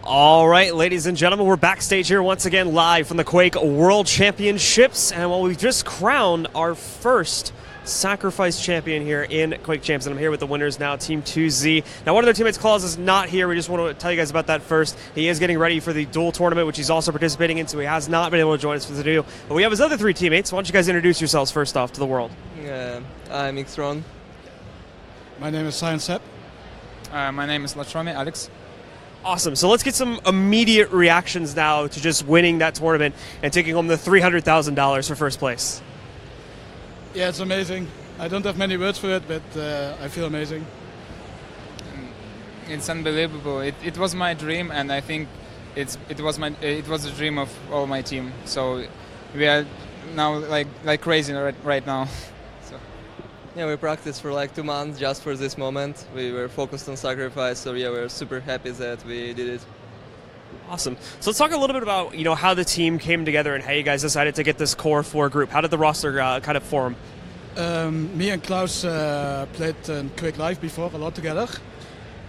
All right, ladies and gentlemen, we're backstage here once again live from the Quake World Championships, and we've just crowned our first Sacrifice champion here in Quake Champs, and I'm here with the winners now, Team 2Z. Now, one of their teammates, Claus, is not here. We just want to tell you guys about that first. He is getting ready for the duel tournament, which he's also participating in, so he has not been able to join us for the duel. But we have his other three teammates. Why don't you guys introduce yourselves first off to the world? I'm Xtron. My name is Science Sepp. My name is Latromi, Alex. Awesome. So let's get some immediate reactions now to just winning that tournament and taking home the $300,000 for first place. Yeah, it's amazing. I don't have many words for it, but I feel amazing. It's unbelievable. It was my dream, and I think it was the dream of all my team. So we are now like crazy right now. So. Yeah, we practiced for like 2 months just for this moment. We were focused on Sacrifice, so yeah, we're super happy that we did it. Awesome. So let's talk a little bit about how the team came together and how you guys decided to get this core 4 group. How did the roster kind of form? Me and Klaus played in Quake Live before a lot together.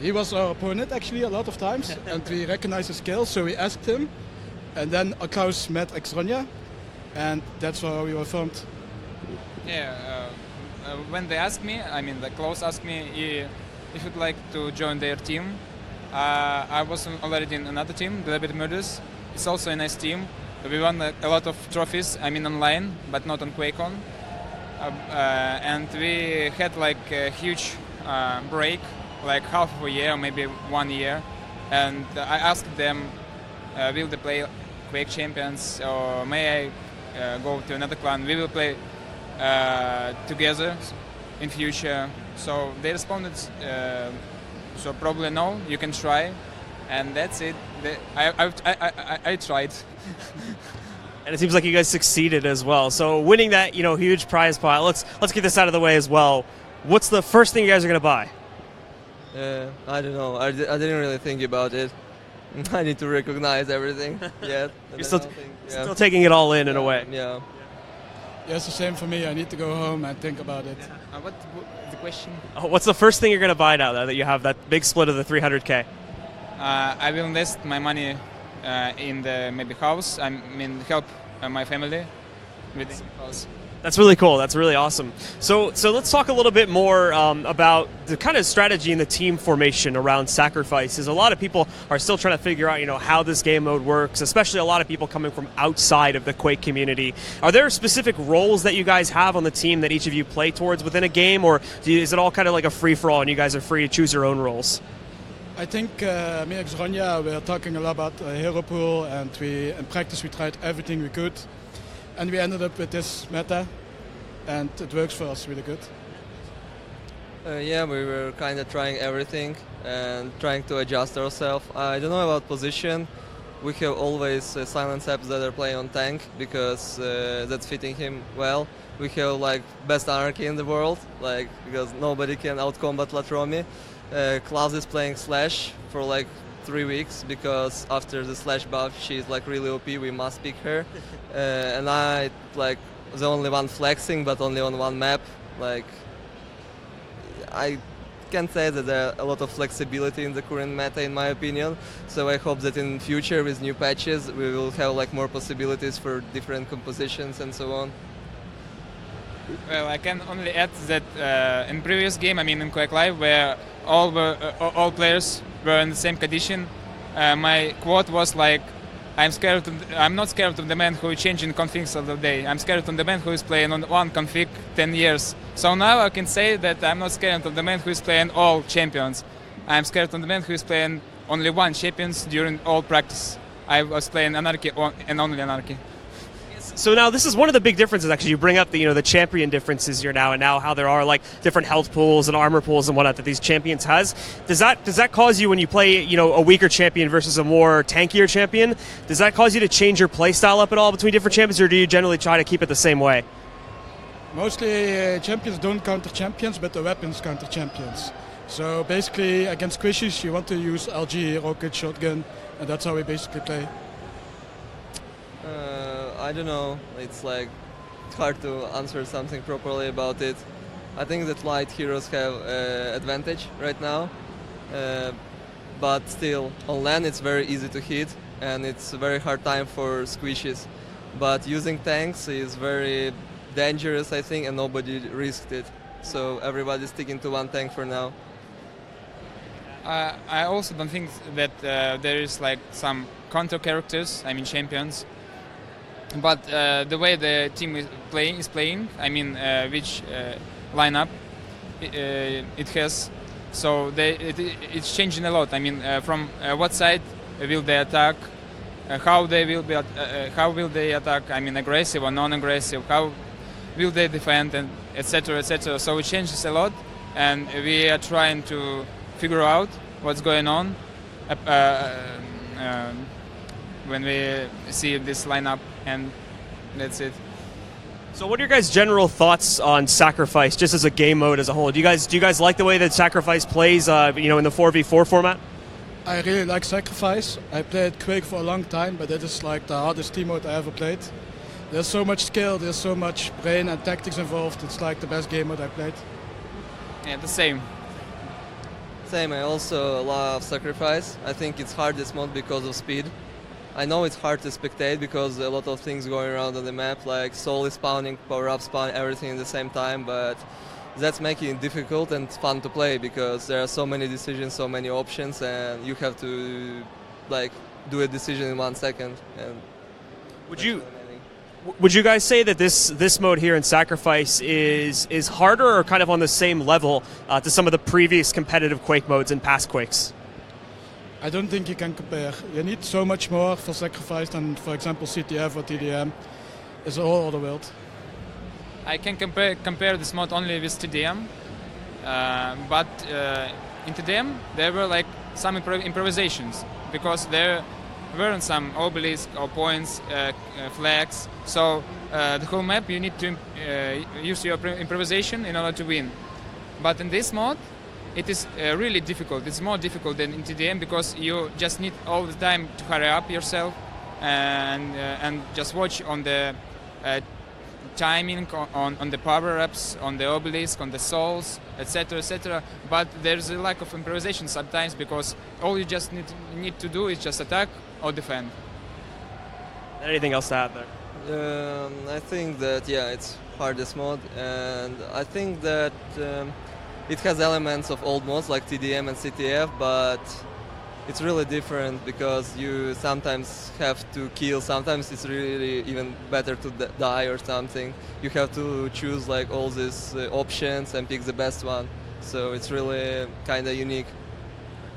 He was our opponent actually a lot of times, and we recognized his skills, so we asked him. And then Klaus met Xtron, and that's how we were formed. Yeah. When they asked me, Klaus asked me if he'd like to join their team. I was already in another team, the Liberty Murders. It's also a nice team. We won a lot of trophies, online, but not on QuakeCon. And we had like a huge break, like half of a year, maybe 1 year. And I asked them, will they play Quake Champions, or may I go to another clan? We will play together in future. So they responded, so probably no, you can try, and that's it. I tried. And it seems like you guys succeeded as well. So winning that huge prize pot. Let's get this out of the way as well. What's the first thing you guys are going to buy? I don't know. I didn't really think about it. I need to recognize everything yet. You're still taking it all in a way. Yeah. Yeah, it's the same for me. I need to go home and think about it. What the question? What's the first thing you're going to buy now that you have that big split of the 300K? I will invest my money in the maybe house. Help my family with the house. That's really cool. That's really awesome. So let's talk a little bit more about the kind of strategy and the team formation around Sacrifices. A lot of people are still trying to figure out, how this game mode works, especially a lot of people coming from outside of the Quake community. Are there specific roles that you guys have on the team that each of you play towards within a game, or is it all kind of like a free-for-all and you guys are free to choose your own roles? I think me and Xtron, we're talking a lot about hero pool, and in practice we tried everything we could. And we ended up with this meta, and it works for us really good. Yeah, we were kind of trying everything and trying to adjust ourselves. I don't know about position. We have always silent Seps that are playing on tank because that's fitting him well. We have like best anarchy in the world, because nobody can outcombat Latromi. Klaus is playing Slash for like 3 weeks because after the Slash buff she's like really OP, we must pick her. And I the only one flexing, but only on one map. I can say that there are a lot of flexibility in the current meta in my opinion, so I hope that in future with new patches we will have more possibilities for different compositions and so on. Well, I can only add that in previous game, in Quake Live, where all players were in the same condition, my quote was like, I'm not scared of the man who is changing configs of the day. I'm scared of the man who is playing on one config 10 years. So now I can say that I'm not scared of the man who is playing all champions. I'm scared of the man who is playing only one champions during all practice. I was playing Anarchy and only Anarchy. So now this is one of the big differences. Actually, you bring up the champion differences here now, and now how there are different health pools and armor pools and whatnot that these champions has. Does that cause you, when you play a weaker champion versus a more tankier champion, does that cause you to change your play style up at all between different champions, or do you generally try to keep it the same way? Mostly champions don't counter champions, but the weapons counter champions. So basically against squishies you want to use LG, rocket, shotgun, and that's how we basically play. I don't know, it's hard to answer something properly about it. I think that light heroes have advantage right now, but still on land it's very easy to hit and it's a very hard time for squishes. But using tanks is very dangerous, I think, and nobody risked it. So everybody's sticking to one tank for now. I also don't think that there is like some counter characters, I mean champions. But the way the team is playing, I mean which lineup it has, so it's changing a lot. I mean from what side will they attack, how will they attack? I mean aggressive or non-aggressive, how will they defend, and etc. etc. So it changes a lot, and we are trying to figure out what's going on when we see this lineup, and that's it. So what are your guys' general thoughts on Sacrifice, just as a game mode as a whole? Do you guys like the way that Sacrifice plays, in the 4v4 format? I really like Sacrifice. I played Quake for a long time, but it is like the hardest team mode I ever played. There's so much skill, there's so much brain and tactics involved. It's like the best game mode I played. Yeah, the same. Same, I also love Sacrifice. I think it's hardest mode because of speed. I know it's hard to spectate because a lot of things going around on the map, like soul is spawning, power-up spawn, everything at the same time, but that's making it difficult and fun to play because there are so many decisions, so many options, and you have to do a decision in 1 second. And would you guys say that this mode here in Sacrifice is harder or kind of on the same level to some of the previous competitive Quake modes in past Quakes? I don't think you can compare. You need so much more for Sacrifice than, for example, CTF or TDM. It's a whole other world. I can compare this mode only with TDM, but in TDM there were like some improvisations because there weren't some obelisk or points, flags. So the whole map you need to use your improvisation in order to win. But in this mode, it is really difficult. It's more difficult than in TDM because you just need all the time to hurry up yourself and just watch on the timing, on the power-ups, on the obelisk, on the souls, etc., etc. But there's a lack of improvisation sometimes because all you just need to do is just attack or defend. Anything else to add there? I think that it's hardest mode, and I think that it has elements of old modes like TDM and CTF, but it's really different because you sometimes have to kill, sometimes it's really even better to die or something. You have to choose like all these options and pick the best one, so it's really kind of unique.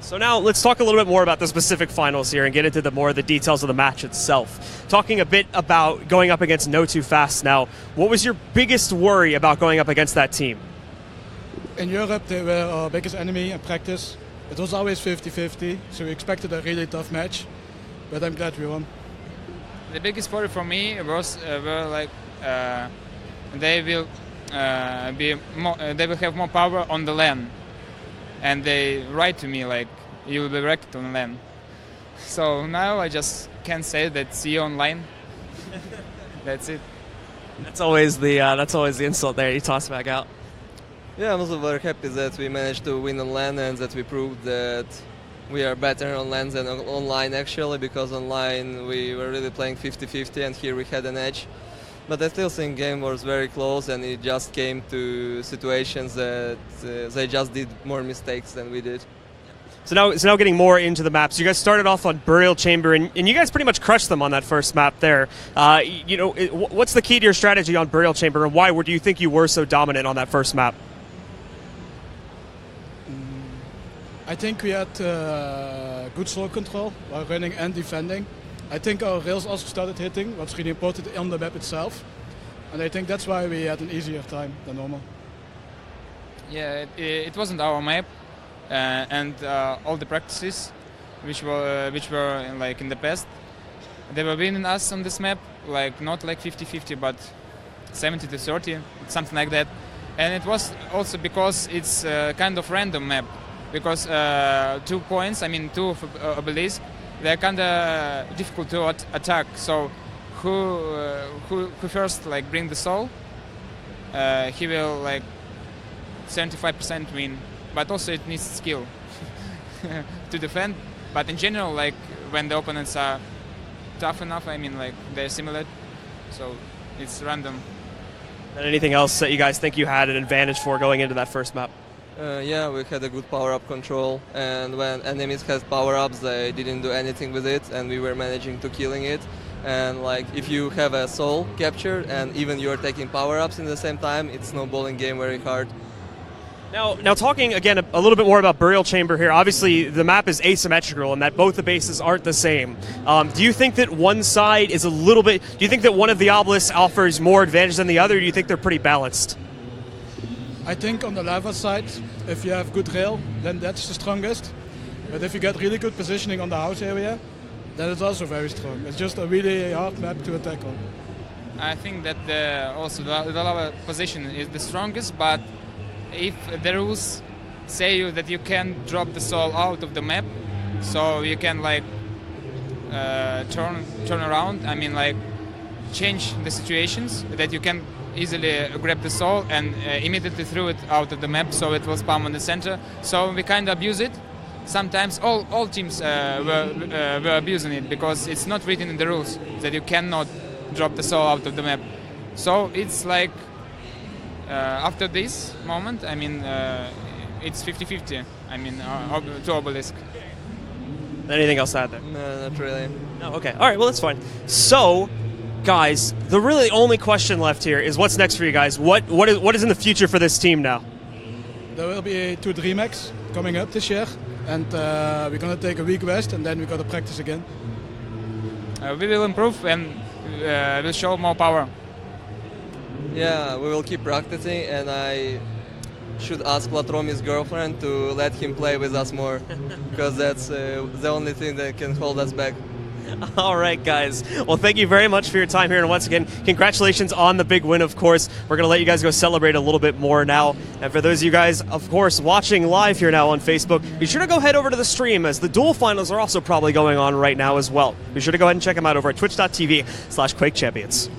So now let's talk a little bit more about the specific finals here and get into more of the details of the match itself. Talking a bit about going up against No Too Fast now, what was your biggest worry about going up against that team? In Europe, they were our biggest enemy in practice. It was always 50-50, so we expected a really tough match, but I'm glad we won. The biggest worry for me was they will have more power on the LAN, and they write to me like you will be wrecked on LAN. So now I just can say that see you online. That's it. That's always the insult there. You toss back out. Yeah, I'm also very happy that we managed to win on LAN and that we proved that we are better on LAN than online actually, because online we were really playing 50-50 and here we had an edge. But I still think game was very close and it just came to situations that they just did more mistakes than we did. So now getting more into the maps. You guys started off on Burial Chamber and you guys pretty much crushed them on that first map there. What's the key to your strategy on Burial Chamber and why do you think you were so dominant on that first map? I think we had good soul control while running and defending. I think our rails also started hitting, what's really important on the map itself. And I think that's why we had an easier time than normal. Yeah, it wasn't our map, and all the practices, which were like in the past, they were winning us on this map, like not like 50-50, but 70-30, something like that. And it was also because it's kind of random map. Because 2 points, I mean 2 obelisks, they're kind of difficult to attack. So who first like bring the soul, he will like 75% win. But also it needs skill. to defend. But in general, like when the opponents are tough enough, I mean, like they're similar, so it's random. And anything else that you guys think you had an advantage for going into that first map? Yeah, we had a good power-up control, and when enemies had power-ups, they didn't do anything with it, and we were managing to killing it. And like, if you have a soul captured, and even you're taking power-ups in the same time, it's snowballing game very hard. Now talking again a little bit more about Burial Chamber here. Obviously, the map is asymmetrical, and that both the bases aren't the same. Do you think that one side is a little bit? Do you think that one of the obelisks offers more advantage than the other? Or do you think they're pretty balanced? I think on the lava side, if you have good rail, then that's the strongest. But if you get really good positioning on the house area, then it's also very strong. It's just a really hard map to attack on. I think that also the lava position is the strongest, but if the rules say you that you can drop the soul out of the map, so you can like turn around. I mean, like change the situations that you can easily grab the soul and immediately throw it out of the map, so it will spam on the center. So we kind of abuse it. Sometimes all teams were abusing it because it's not written in the rules that you cannot drop the soul out of the map. So it's like after this moment, I mean, it's 50-50. I mean, to obelisk. Anything else to add there? No, not really. No. Okay. All right. Well, that's fine. So, guys, the really only question left here is what's next for you guys. What is in the future for this team now? There will be 2 DreamHacks coming up this year, and we're gonna take a week rest, and then we're gonna practice again. We will improve and we'll show more power. Yeah, we will keep practicing, and I should ask Latromi's girlfriend to let him play with us more, because that's the only thing that can hold us back. All right, guys. Well, thank you very much for your time here, and once again, congratulations on the big win, of course. We're going to let you guys go celebrate a little bit more now. And for those of you guys, of course, watching live here now on Facebook, be sure to go head over to the stream, as the dual finals are also probably going on right now as well. Be sure to go ahead and check them out over at twitch.tv/QuakeChampions.